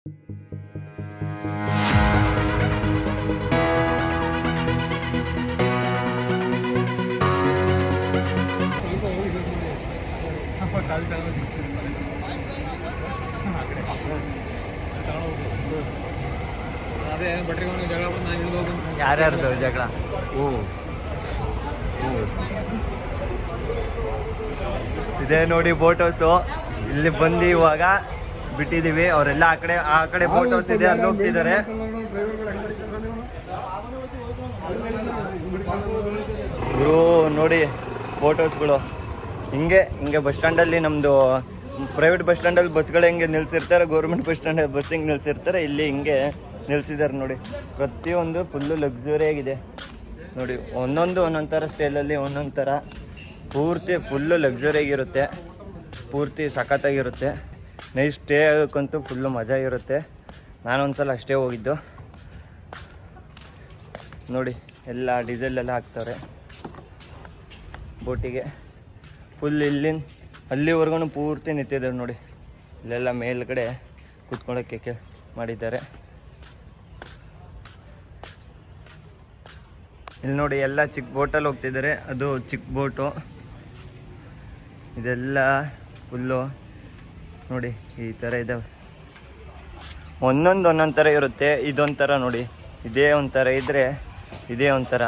ಅದೇ ಬಟ್ರಿಗೆ ಜಗಳ ಬಂದು ನಾನು ಇಳಿದು ಹೋಗಿ ಯಾರ್ಯಾರ್ದು ಜಗಳ? ಇದೇ ನೋಡಿ ಬೋಟ್ ಹೌಸು. ಇಲ್ಲಿ ಬಂದು ಇವಾಗ ಬಿಟ್ಟಿದೀವಿ. ಅವರೆಲ್ಲ ಆ ಕಡೆ ಬೋಟ್ ಹೌಸ್ ಇದೆ, ಅಲ್ಲಿ ಹೋಗ್ತಿದ್ದಾರೆ. ಗುರು ನೋಡಿ ಬೋಟ್ ಹೌಸ್ಗಳು ಹಿಂಗೆ ಬಸ್ ಸ್ಟ್ಯಾಂಡಲ್ಲಿ ನಮ್ಮದು ಪ್ರೈವೇಟ್ ಬಸ್ ಸ್ಟ್ಯಾಂಡಲ್ಲಿ ಬಸ್ಗಳು ಹೆಂಗೆ ನಿಲ್ಸಿರ್ತಾರೆ, ಗೌರ್ಮೆಂಟ್ ಬಸ್ ಸ್ಟ್ಯಾಂಡಲ್ಲಿ ಬಸ್ ಹಿಂಗೆ ನಿಲ್ಸಿರ್ತಾರೆ, ಇಲ್ಲಿ ಹಿಂಗೆ ನಿಲ್ಸಿದ್ದಾರೆ ನೋಡಿ. ಪ್ರತಿಯೊಂದು ಫುಲ್ಲು ಲಕ್ಸುರಿ ಆಗಿದೆ ನೋಡಿ. ಒಂದೊಂದು ಥರ ಸ್ಟೈಲಲ್ಲಿ ಒಂದೊಂದು ಥರ ಪೂರ್ತಿ ಫುಲ್ಲು ಲಕ್ಸುರಿಯಾಗಿರುತ್ತೆ, ಪೂರ್ತಿ ಸಖತ್ತಾಗಿರುತ್ತೆ. ನೈಟ್ ಸ್ಟೇ ಆಗೋಕ್ಕಂತೂ ಫುಲ್ಲು ಮಜಾ ಇರುತ್ತೆ. ನಾನೊಂದ್ಸಲ ಅಷ್ಟೇ ಹೋಗಿದ್ದು ನೋಡಿ. ಎಲ್ಲ ಡೀಸೆಲೆಲ್ಲ ಹಾಕ್ತಾರೆ ಬೋಟಿಗೆ. ಫುಲ್ ಅಲ್ಲಿವರೆಗೂ ಪೂರ್ತಿ ನಿಂತಿದ್ದಾರೆ ನೋಡಿ. ಇಲ್ಲೆಲ್ಲ ಮೇಲ್ಗಡೆ ಕೂತ್ಕೊಳ್ಳೋಕ್ಕೆ ಮಾಡಿದ್ದಾರೆ. ಇಲ್ಲಿ ನೋಡಿ ಎಲ್ಲ ಚಿಕ್ಕ ಬೋಟಲ್ಲಿ ಹೋಗ್ತಿದ್ದಾರೆ. ಅದು ಚಿಕ್ಕ ಬೋಟು. ಇದೆಲ್ಲ ಫುಲ್ಲು ನೋಡಿ ಈ ಥರ ಇದ್ದಾವೆ. ಒಂದೊಂದು ಥರ ಇರುತ್ತೆ. ಇದೊಂಥರ ನೋಡಿ, ಇದೇ ಒಂಥರ ಇದ್ದರೆ ಇದೇ ಒಂಥರ.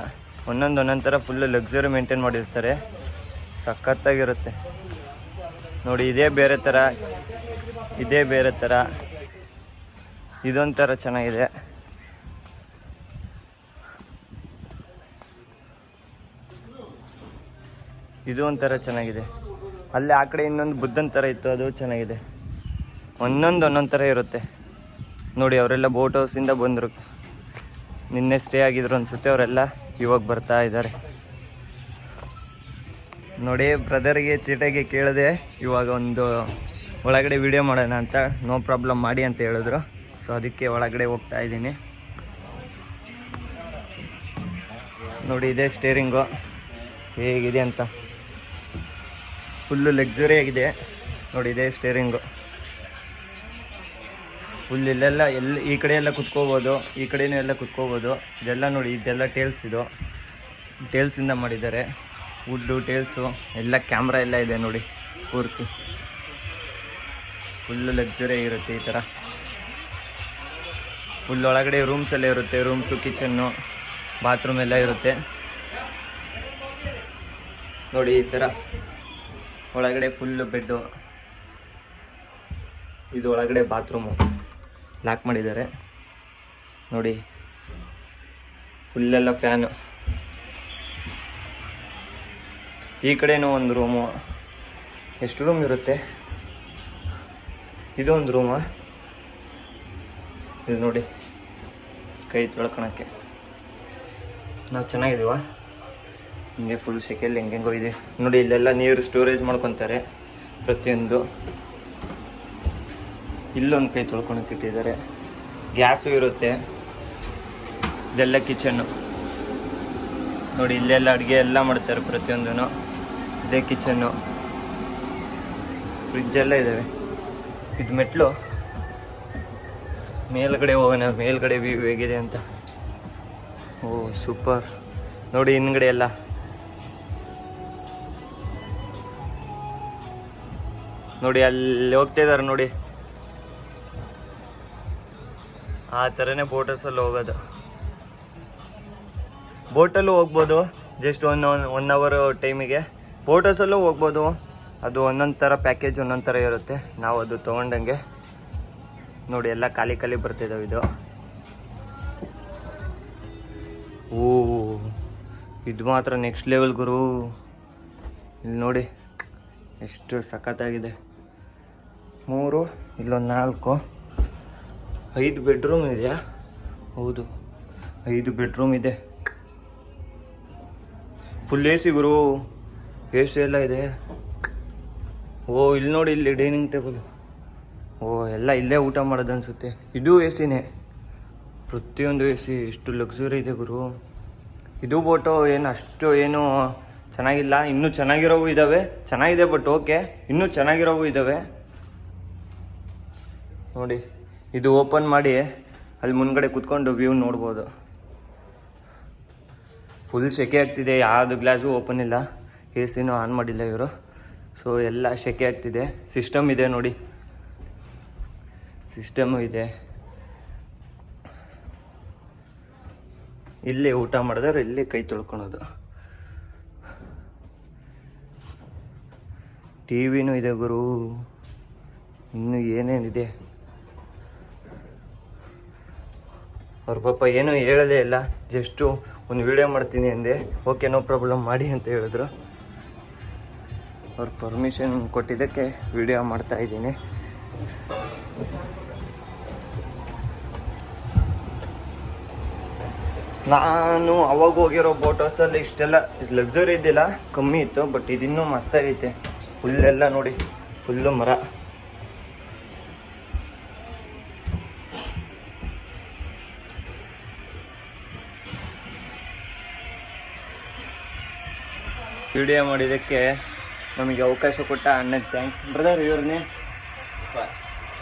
ಒಂದೊಂದು ಥರ ಫುಲ್ಲು ಲಕ್ಸುರಿ ಮೇಂಟೈನ್ ಮಾಡಿರ್ತಾರೆ. ಸಖತ್ತಾಗಿರುತ್ತೆ ನೋಡಿ. ಇದೇ ಬೇರೆ ಥರ, ಇದೇ ಬೇರೆ ಥರ, ಇದೊಂಥರ ಚೆನ್ನಾಗಿದೆ. ಇದು ಒಂಥರ ಚೆನ್ನಾಗಿದೆ. ಅಲ್ಲಿ ಆ ಕಡೆ ಇನ್ನೊಂದು ಬುದ್ಧನ ಥರ ಇತ್ತು, ಅದು ಚೆನ್ನಾಗಿದೆ. ಒಂದೊಂದು ಥರ ಇರುತ್ತೆ ನೋಡಿ. ಅವರೆಲ್ಲ ಬೋಟ್ ಹೌಸಿಂದ ಬಂದರು, ನಿನ್ನೆ ಸ್ಟೇ ಆಗಿದ್ರು ಅನಿಸುತ್ತೆ. ಅವರೆಲ್ಲ ಇವಾಗ ಬರ್ತಾ ಇದ್ದಾರೆ ನೋಡಿ. ಬ್ರದರ್ಗೆ ಚೀಟಾಗಿ ಕೇಳಿದೆ ಇವಾಗ ಒಂದು ಒಳಗಡೆ ವಿಡಿಯೋ ಮಾಡೋಣ ಅಂತ. ನೋ ಪ್ರಾಬ್ಲಮ್ ಮಾಡಿ ಅಂತ ಹೇಳಿದ್ರು. ಸೊ ಅದಕ್ಕೆ ಒಳಗಡೆ ಹೋಗ್ತಾ ಇದ್ದೀನಿ ನೋಡಿ. ಇದೇ ಸ್ಟೇರಿಂಗು ಹೇಗಿದೆ ಅಂತ, ಫುಲ್ಲು ಲಕ್ಸುರಿ ಆಗಿದೆ ನೋಡಿ. ಇದೇ ಸ್ಟೇರಿಂಗು ಫುಲ್. ಇಲ್ಲೆಲ್ಲ ಈ ಕಡೆ ಎಲ್ಲ ಕುತ್ಕೋಬೋದು, ಈ ಕಡೆಯೂ ಎಲ್ಲ ಕುತ್ಕೋಬೋದು. ಇದೆಲ್ಲ ನೋಡಿ, ಇದೆಲ್ಲ ಟೇಲ್ಸಿಂದ ಮಾಡಿದ್ದಾರೆ. ವುಡ್ಡು ಟೇಲ್ಸು ಎಲ್ಲ, ಕ್ಯಾಮ್ರಾ ಎಲ್ಲ ಇದೆ ನೋಡಿ. ಪೂರ್ತಿ ಫುಲ್ಲು ಲಕ್ಸುರಿ ಆಗಿರುತ್ತೆ ಈ ಥರ. ಫುಲ್ ಒಳಗಡೆ ರೂಮ್ಸ್ ಎಲ್ಲ ಇರುತ್ತೆ. ರೂಮ್ಸು, ಕಿಚನ್ನು, ಬಾತ್ರೂಮ್ ಎಲ್ಲ ಇರುತ್ತೆ ನೋಡಿ. ಈ ಥರ ಒಳಗಡೆ ಫುಲ್ಲು ಬೆಡ್ಡು. ಇದು ಒಳಗಡೆ ಬಾತ್ರೂಮು ಲಾಕ್ ಮಾಡಿದ್ದಾರೆ ನೋಡಿ. ಫುಲ್ಲೆಲ್ಲ ಫ್ಯಾನು. ಈ ಕಡೆನೂ ಒಂದು ರೂಮು. ಎಷ್ಟು ರೂಮ್ ಇರುತ್ತೆ? ಇದು ಒಂದು ರೂಮಾ? ಇದು ನೋಡಿ, ಕೈ ತೊಳ್ಕೊಳಕ್ಕೆ. ನಾವು ಚೆನ್ನಾಗಿದ್ದೀವ? ಹಿಂಗೆ ಫುಲ್ ಸೆಕೆಯಲ್ಲಿ ಹೆಂಗೆಂಗೋ ಇದೆ ನೋಡಿ. ಇಲ್ಲೆಲ್ಲ ನೀರು ಸ್ಟೋರೇಜ್ ಮಾಡ್ಕೊತಾರೆ ಪ್ರತಿಯೊಂದು. ಇಲ್ಲೊಂದು ಕೈ ತೊಳ್ಕೊಳಕ್ಕೆ ಇಟ್ಟಿದ್ದಾರೆ. ಗ್ಯಾಸು ಇರುತ್ತೆ. ಇದೆಲ್ಲ ಕಿಚನ್ನು ನೋಡಿ. ಇಲ್ಲೆಲ್ಲ ಅಡುಗೆ ಎಲ್ಲ ಮಾಡ್ತಾರೆ ಪ್ರತಿಯೊಂದೂ. ಇದೇ ಕಿಚನ್ನು. ಫ್ರಿಜ್ಜೆಲ್ಲ ಇದ್ದಾವೆ. ಇದು ಮೆಟ್ಲು. ಮೇಲ್ಗಡೆ ಹೋಗೋಣ, ಮೇಲ್ಗಡೆ ವ್ಯೂ ಹೇಗಿದೆ ಅಂತ. ಓ ಸೂಪರ್ ನೋಡಿ. ಹಿಂದ್ಗಡೆ ಎಲ್ಲ ನೋಡಿ, ಅಲ್ಲಿ ಹೋಗ್ತಿದ್ದಾರೆ ನೋಡಿ. ಆ ಥರನೇ ಬೋಟರ್ಸಲ್ಲಿ ಹೋಗೋದು. ಬೋಟಲ್ಲೂ ಹೋಗ್ಬೋದು, ಜಸ್ಟ್ ಒನ್ ಅವರ್ ಟೈಮಿಗೆ. ಬೋಟರ್ಸಲ್ಲೂ ಹೋಗ್ಬೋದು. ಅದು ಒಂದೊಂದು ಥರ ಪ್ಯಾಕೇಜ್ ಒಂದೊಂದು ಥರ ಇರುತ್ತೆ. ನಾವು ಅದು ತೊಗೊಂಡಂಗೆ ನೋಡಿ. ಎಲ್ಲ ಖಾಲಿ ಬರ್ತಿದ್ದಾವೆ. ಇದು ಓ ಇದು ಮಾತ್ರ ನೆಕ್ಸ್ಟ್ ಲೆವೆಲ್ ಗುರು. ಇಲ್ಲಿ ನೋಡಿ ಎಷ್ಟು ಸಖತ್ತಾಗಿದೆ. 3, ಇಲ್ಲೊಂದು 4, 5 ಬೆಡ್ರೂಮ್ ಇದೆಯಾ? ಹೌದು, 5 ಬೆಡ್ರೂಮ್ ಇದೆ. Full A C Guru. A C ಎಲ್ಲ ಇದೆ. ಓ ಇಲ್ಲಿ ನೋಡಿ, ಇಲ್ಲಿ ಡೈನಿಂಗ್ ಟೇಬಲ್. ಓ ಎಲ್ಲ ಇಲ್ಲೇ ಊಟ ಮಾಡೋದು ಅನಿಸುತ್ತೆ. ಇದು ಎ ಸಿನೇ. ಪ್ರತಿಯೊಂದು ಎ ಸಿ. ಎಷ್ಟು ಲಕ್ಸುರಿ ಇದೆ ಗುರು. ಇದು ಬೋಟು ಏನು ಚೆನ್ನಾಗಿಲ್ಲ. ಇನ್ನೂ ಚೆನ್ನಾಗಿರೋವು ಇದ್ದಾವೆ. ಚೆನ್ನಾಗಿದೆ ಬಟ್ ಓಕೆ. ಇನ್ನೂ ಚೆನ್ನಾಗಿರೋವು ಇದ್ದಾವೆ ನೋಡಿ. ಇದು ಓಪನ್ ಮಾಡಿ ಅಲ್ಲಿ ಮುಂದ್ಗಡೆ ಕುತ್ಕೊಂಡು ವ್ಯೂ ನೋಡ್ಬೋದು. ಫುಲ್ ಸೆಕೆ ಆಗ್ತಿದೆ, ಯಾವುದು ಗ್ಲಾಸು ಓಪನ್ ಇಲ್ಲ, ಎ ಸಿನೂ ಆನ್ ಮಾಡಿಲ್ಲ ಇವರು. ಸೊ ಎಲ್ಲ ಸೆಕೆ ಆಗ್ತಿದೆ. ಸಿಸ್ಟಮ್ ಇದೆ ನೋಡಿ, ಸಿಸ್ಟಮು ಇದೆ. ಇಲ್ಲಿ ಊಟ ಮಾಡಿದ್ರೆ ಇಲ್ಲಿ ಕೈ ತೊಳ್ಕೊಳೋದು. ಟಿ ವಿನೂ ಇದೆ ಗುರು, ಇನ್ನು ಏನೇನಿದೆ. ಅವ್ರ ಪಾಪ ಏನೂ ಹೇಳೋದೇ ಇಲ್ಲ, ಜಸ್ಟು ಒಂದು ವಿಡಿಯೋ ಮಾಡ್ತೀನಿ ಅಂದೆ. ಓಕೆ ನೋ ಪ್ರಾಬ್ಲಮ್ ಮಾಡಿ ಅಂತ ಹೇಳಿದ್ರು. ಅವ್ರ ಪರ್ಮಿಷನ್ ಕೊಟ್ಟಿದ್ದಕ್ಕೆ ವಿಡಿಯೋ ಮಾಡ್ತಾ ಇದ್ದೀನಿ. ನಾನು ಅವಾಗ ಹೋಗಿರೋ ಬೋಟ್ ಹೌಸಲ್ಲಿ ಇಷ್ಟೆಲ್ಲ ಲಕ್ಸುರಿ ಇದ್ದಿಲ್ಲ, ಕಮ್ಮಿ ಇತ್ತು. ಬಟ್ ಇದಿನ್ನೂ ಮಸ್ತಾಗೈತೆ. ಫುಲ್ಲೆಲ್ಲ ನೋಡಿ, ಫುಲ್ಲು ಮರ. ವಿಡಿಯೋ ಮಾಡಿದ್ದಕ್ಕೆ ನಮಗೆ ಅವಕಾಶ ಕೊಟ್ಟ ಅಣ್ಣಗೆ thanks. Brother your name?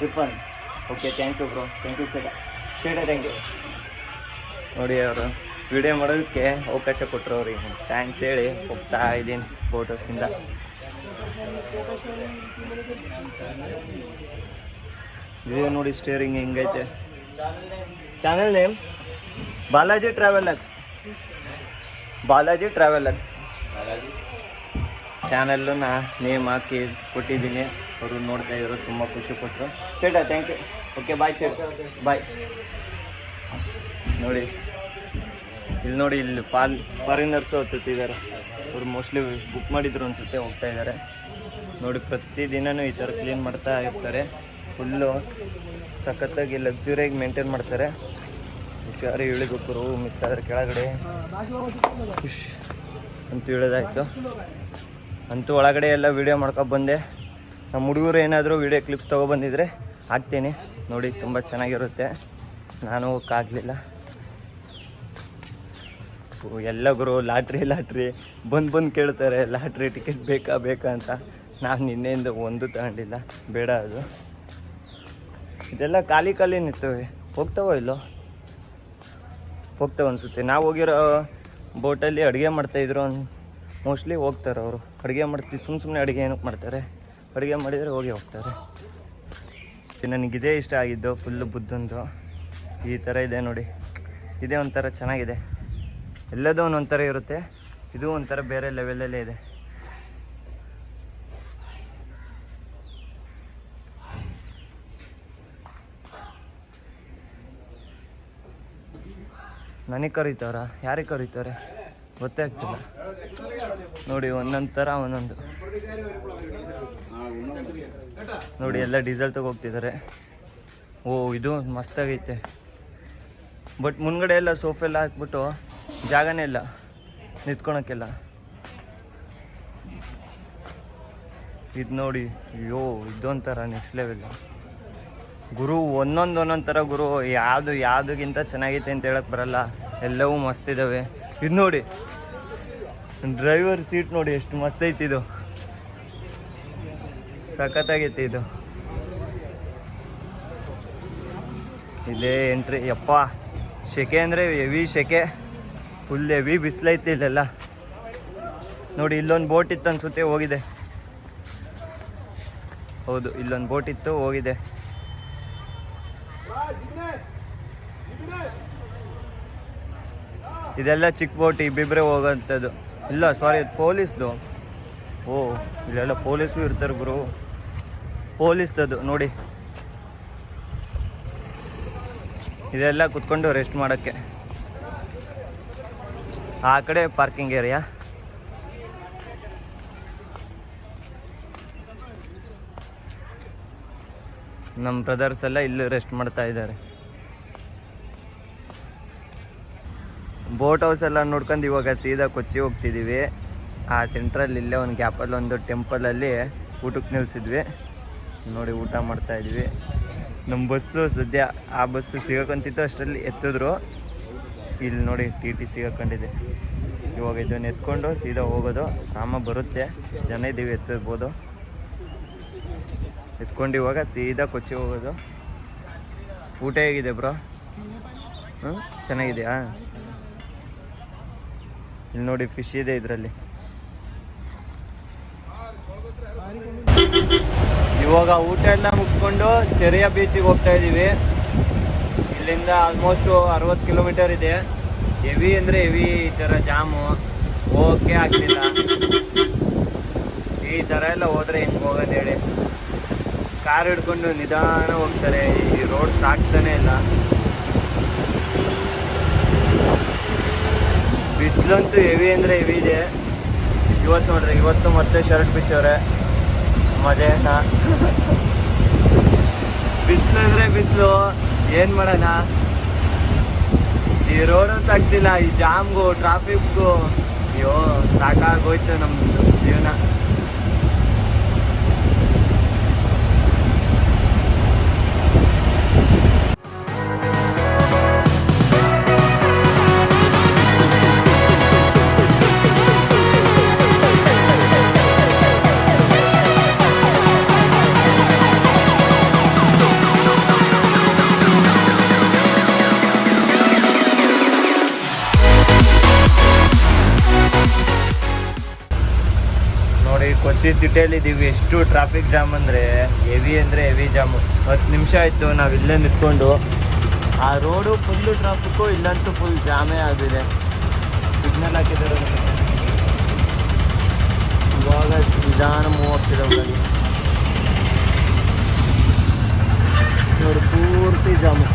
Irfan. Okay, thank you bro, thank you ಚೇಟ ಥ್ಯಾಂಕ್ ಯು. ನೋಡಿ ಅವರು ವಿಡಿಯೋ ಮಾಡೋದಕ್ಕೆ ಅವಕಾಶ ಕೊಟ್ಟರು, ಅವ್ರಿಗೆ ಥ್ಯಾಂಕ್ಸ್ ಹೇಳಿ ಹೋಗ್ತಾ ಇದ್ದೀನಿ ಬೋಟ್ ಹೌಸಿಂದ. ವಿಡಿಯೋ ನೋಡಿ ಸ್ಟೇರಿಂಗ್ ಹೆಂಗೈತೆ. Channel name Balaji travellers. Balaji travellers channel name ಹಾಕಿ ಕೊಟ್ಟಿದ್ದೀನಿ. ಅವರು ನೋಡ್ತಾ ಇದ್ರು, ತುಂಬ ಖುಷಿ ಪಟ್ಟರು. ಚೇಟ ಥ್ಯಾಂಕ್ ಯು. ಓಕೆ ಬಾಯ್ ಚೇಟ, ಬಾಯ್. ನೋಡಿ ಇಲ್ಲಿ ನೋಡಿ, ಇಲ್ಲಿ ಫಾರಿನರ್ಸು ಹತ್ತುತ್ತಿದ್ದಾರೆ. ಅವ್ರು ಮೋಸ್ಟ್ಲಿ ಬುಕ್ ಮಾಡಿದ್ರು ಅನಿಸುತ್ತೆ, ಹೋಗ್ತಾ ಇದ್ದಾರೆ. ನೋಡಿ ಪ್ರತಿದಿನವೂ ಈ ಥರ ಕ್ಲೀನ್ ಮಾಡ್ತಾ ಇರ್ತಾರೆ. ಫುಲ್ಲು ಸಖತ್ತಾಗಿ ಲಕ್ಸುರಿಯಾಗಿ ಮೇಂಟೈನ್ ಮಾಡ್ತಾರೆ. ಹುಷಾರಿ ಇಳಿಬೇಕು, ಮಿಸ್ ಆದರೆ ಕೆಳಗಡೆ ಖುಷ್ ಅಂತ ಹೇಳೋದಾಯಿತು. ಅಂತೂ ಒಳಗಡೆ ಎಲ್ಲ ವೀಡಿಯೋ ಮಾಡ್ಕೊಂಡು ಬಂದೆ. ನಮ್ಮ ಹುಡುಗರು ಏನಾದರೂ ವೀಡಿಯೋ ಕ್ಲಿಪ್ಸ್ ತೊಗೊಬಂದಿದ್ರೆ ಹಾಕ್ತೀನಿ ನೋಡಿ, ತುಂಬ ಚೆನ್ನಾಗಿರುತ್ತೆ. ನಾನು ಹೋಗೋಕ್ಕಾಗಲಿಲ್ಲ. ಎಲ್ಲ ಗುರು ಲಾಟ್ರಿ ಬಂದು ಕೇಳ್ತಾರೆ, ಲಾಟ್ರಿ ಟಿಕೆಟ್ ಬೇಕಾ ಅಂತ. ನಾನು ನಿನ್ನೆಯಿಂದ ಒಂದು ತಗೊಂಡಿಲ್ಲ, ಬೇಡ ಅದು. ಇದೆಲ್ಲ ಖಾಲಿ ನಿಂತವೆ, ಹೋಗ್ತಾವೋ ಇಲ್ಲೋ? ಹೋಗ್ತಾವೆ ಅನಿಸುತ್ತೆ. ನಾವು ಹೋಗಿರೋ ಬೋಟಲ್ಲಿ ಅಡುಗೆ ಮಾಡ್ತಾಯಿದ್ರು, ಮೋಸ್ಟ್ಲಿ ಹೋಗ್ತಾರೆ ಅವರು. ಅಡುಗೆ ಮಾಡ್ತಿದ್ದು ಸುಮ್ಮನೆ ಅಡುಗೆ ಏನಕ್ಕೆ ಮಾಡ್ತಾರೆ? ಅಡುಗೆ ಮಾಡಿದರೆ ಹೋಗ್ತಾರೆ. ನನಗಿದೇ ಇಷ್ಟ ಆಗಿದ್ದು, ಫುಲ್ಲು ಬುದ್ಧಂದು ಈ ಥರ ಇದೆ ನೋಡಿ. ಇದೇ ಒಂಥರ ಚೆನ್ನಾಗಿದೆ. ಎಲ್ಲದೂ ಒಂದೊಂಥರ ಇರುತ್ತೆ, ಇದು ಒಂಥರ ಬೇರೆ ಲೆವೆಲಲ್ಲೇ ಇದೆ. ನನಗೆ ಕರೀತಾರ, ಯಾರಿಗೆ ಕರೀತಾರೆ ಗೊತ್ತೇ ಆಗ್ತಿಲ್ಲ ನೋಡಿ. ಒಂದೊಂದು ಥರ ಒಂದೊಂದು ನೋಡಿ. ಎಲ್ಲ ಡೀಸೆಲ್ ತಗೋಗ್ತಿದ್ದಾರೆ. ಓ ಇದು ಮಸ್ತಾಗೈತೆ. ಬಟ್ ಮುಂದ್ಗಡೆ ಎಲ್ಲ ಸೋಫೆ ಎಲ್ಲ ಹಾಕ್ಬಿಟ್ಟು ಜಾಗನೇ ಇಲ್ಲ ನಿಂತ್ಕೊಳಕ್ಕೆಲ್ಲ. ಇದು ನೋಡಿ, ಅಯ್ಯೋ ಇದೊಂಥರ ನೆಕ್ಸ್ಟ್ ಲೆವೆಲ್ ಗುರು. ಒಂದೊಂದು ಥರ ಗುರು. ಯಾವುದಕ್ಕಿಂತ ಚೆನ್ನಾಗೈತೆ ಅಂತ ಹೇಳಕ್ಕೆ ಬರಲ್ಲ, ಎಲ್ಲವೂ ಮಸ್ತ್ ಇದ್ದಾವೆ. ಇದು ನೋಡಿ, ಡ್ರೈವರ್ ಸೀಟ್ ನೋಡಿ ಎಷ್ಟು ಮಸ್ತ್ ಐತಿ. ಇದು ಸಖತ್ತಾಗೈತಿ. ಇದು ಇಲ್ಲೇ ಎಂಟ್ರಿ. ಯಪ್ಪ ಸೆಕೆ ಅಂದರೆ ಹೆವಿ ಸೆಕೆ, ಫುಲ್ ಹೆವಿ ಬಿಸಿಲೈತಿ ಇಲ್ಲೆಲ್ಲ ನೋಡಿ. ಇಲ್ಲೊಂದು ಬೋಟ್ ಇತ್ತು ಅನ್ಸುತ್ತೆ, ಹೋಗಿದೆ. ಹೌದು, ಇಲ್ಲೊಂದು ಬೋಟ್ ಇತ್ತು, ಹೋಗಿದೆ. ಇದೆಲ್ಲ ಚಿಕ್ಕ ಬೋಟ್, ಇಬ್ಬಿಬ್ಬರೇ ಹೋಗೋಂಥದ್ದು. ಇಲ್ಲ ಸಾರಿ, ಅದು ಪೊಲೀಸ್ದು. ಓ ಇಲ್ಲೆಲ್ಲ ಪೊಲೀಸು ಇರ್ತಾರೆ ಗುರು, ಪೊಲೀಸ್ದದು ನೋಡಿ. ಇದೆಲ್ಲ ಕುತ್ಕೊಂಡು ರೆಸ್ಟ್ ಮಾಡೋಕ್ಕೆ. ಆ ಕಡೆ ಪಾರ್ಕಿಂಗ್ ಏರಿಯಾ. ನಮ್ಮ ಬ್ರದರ್ಸ್ ಎಲ್ಲ ಇಲ್ಲಿ ರೆಸ್ಟ್ ಮಾಡ್ತಾ ಇದ್ದಾರೆ. ಬೋಟ್ ಹೌಸ್ ಎಲ್ಲ ನೋಡ್ಕೊಂಡು ಇವಾಗ ಸೀದಾ ಕೊಚ್ಚಿ ಹೋಗ್ತಿದ್ದೀವಿ. ಆ ಸೆಂಟ್ರಲ್ಲಿ ಇಲ್ಲೇ ಒಂದು ಗ್ಯಾಪಲ್ಲಿ ಒಂದು ಟೆಂಪಲಲ್ಲಿ ಊಟಕ್ಕೆ ನಿಲ್ಲಿಸಿದ್ವಿ ನೋಡಿ. ಊಟ ಮಾಡ್ತಾಯಿದ್ವಿ. ನಮ್ಮ ಬಸ್ಸು ಸದ್ಯ ಆ ಬಸ್ಸು ಸಿಗೋಕಂತಿತ್ತು, ಅಷ್ಟರಲ್ಲಿ ಎತ್ತಿದ್ರು. ಇಲ್ಲಿ ನೋಡಿ ಟಿ ಟಿ ಸಿಗಾಕೊಂಡಿದೆ. ಇವಾಗ ಇದನ್ನು ಎತ್ಕೊಂಡು ಸೀದಾ ಹೋಗೋದು. ಆಮ ಬರುತ್ತೆ, ಎಷ್ಟು ಜನ ಇದ್ದೀವಿ ಎತ್ತಿರ್ಬೋದು. ಎತ್ಕೊಂಡು ಇವಾಗ ಸೀದಾ ಕೊಚ್ಚಿ ಹೋಗೋದು. ಊಟ ಹೇಗಿದೆ ಬ್ರೋ? ಚೆನ್ನಾಗಿದೆಯಾ? ಇಲ್ಲಿ ನೋಡಿ ಫಿಶ್ ಇದೆ ಇದರಲ್ಲಿ. ಇವಾಗ ಊಟ ಎಲ್ಲ ಮುಗಿಸ್ಕೊಂಡು ಚೆರಿಯಾ ಬೀಚಿಗೆ ಹೋಗ್ತಾ ಇದ್ದೀವಿ. ಇಲ್ಲಿಂದ ಆಲ್ಮೋಸ್ಟ್ 60 ಕಿಲೋಮೀಟರ್ ಇದೆ. ಹೆವಿ ಅಂದರೆ ಹೆವಿ ಈ ಥರ ಜಾಮು, ಹೋಗೋಕ್ಕೆ ಆಗ್ತಿಲ್ಲ. ಈ ಥರ ಎಲ್ಲ ಹೋದರೆ ಹೆಂಗೆ ಹೋಗೋದು ಹೇಳಿ? ಕಾರ್ ಹಿಡ್ಕೊಂಡು ನಿಧಾನ ಹೋಗ್ತಾರೆ. ಈ ರೋಡ್ ಸಾಕ್ತಾನೆ ಇಲ್ಲ. ಬಿಸಿಲಂತೂ ಹೆವಿ ಅಂದರೆ ಹೆವಿ ಇದೆ. ಇವತ್ತು ನೋಡ್ರಿ, ಇವತ್ತು ಮತ್ತೆ ಶರ್ಟ್ ಬಿಚ್ಚವ್ರೆ ಮಜೇನ. ಬಿಸಿಲು ಅಂದರೆ ಬಿಸಿಲು, ಏನು ಮಾಡೋಣ? ಈ ರೋಡು ಸಾಕ್ತಿಲ್ಲ, ಈ ಜಾಮ್ಗೂ ಟ್ರಾಫಿಕ್ಗೂ ಅಯ್ಯೋ ಸಾಕಾಗೋಯ್ತು ನಮ್ಮದು ಜೀವನ. ಕೊಚ್ಚಿ ಸಿಟಿಯಲ್ಲಿ ಇದ್ದೀವಿ. ಎಷ್ಟು ಟ್ರಾಫಿಕ್ ಜಾಮ್ ಅಂದರೆ ಹೆವಿ ಜಾಮು. 10 ನಿಮಿಷ ಆಯಿತು ನಾವು ಇಲ್ಲೇ ನಿಂತ್ಕೊಂಡು. ಆ ರೋಡು ಫುಲ್ಲು ಟ್ರಾಫಿಕ್ಕು, ಇಲ್ಲಂತೂ ಫುಲ್ ಜಾಮೇ ಆಗಿದೆ. ಸಿಗ್ನಲ್ ಹಾಕಿದ್ದಾರೆ. ಇವಾಗ ನಿಧಾನ ಮೂವ್ ಆಗ್ತಿದೆ ಗಾಡಿ ನೋಡಿ, ಪೂರ್ತಿ ಜಾಮು.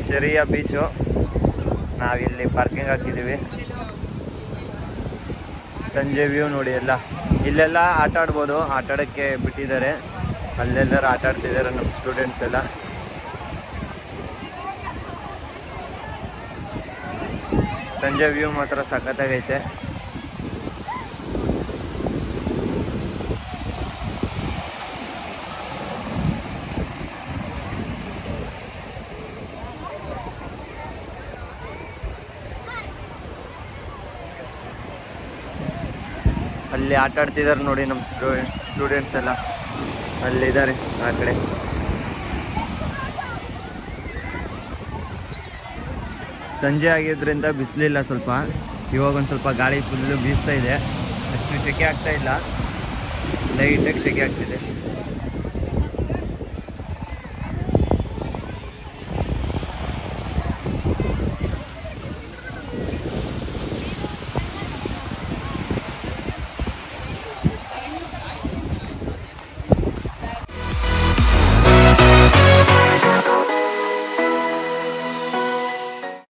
ಚೆರಿಯಾ ಬೀಚು, ನಾವಿಲ್ಲಿ ಪಾರ್ಕಿಂಗ್ ಹಾಕಿದ್ದೀವಿ. ಸಂಜೆ ವ್ಯೂ ನೋಡಿ. ಎಲ್ಲ ಇಲ್ಲೆಲ್ಲ ಆಟ ಆಡ್ಬೋದು, ಆಟ ಆಡೋಕ್ಕೆ ಬಿಟ್ಟಿದ್ದಾರೆ. ಅಲ್ಲೆಲ್ಲರೂ ಆಟ ಆಡ್ತಿದ್ದಾರೆ ನಮ್ಮ ಸ್ಟೂಡೆಂಟ್ಸ್ ಎಲ್ಲ. ಸಂಜೆ ವ್ಯೂ ಮಾತ್ರ ಸಖತ್ತಾಗೈತೆ. ಅಲ್ಲಿ ಆಟ ಆಡ್ತಿದ್ದಾರೆ ನೋಡಿ ನಮ್ಮ ಸ್ಟೂಡೆಂಟ್ಸ್ ಎಲ್ಲ. ಅಲ್ಲಿದ್ದಾರೆ ಆ ಕಡೆ. ಸಂಜೆ ಆಗಿದ್ದರಿಂದ ಬಿಸಿಲಿಲ್ಲ ಸ್ವಲ್ಪ. ಇವಾಗ ಒಂದು ಸ್ವಲ್ಪ ಗಾಳಿ ಫುಲ್ಲು ಬೀಸ್ತಾ ಇದೆ. ಅಷ್ಟು ಸೆಕೆ ಆಗ್ತಾ ಇಲ್ಲ, ಲೈಟಾಗಿ ಸೆಕೆ ಆಗ್ತಿದೆ.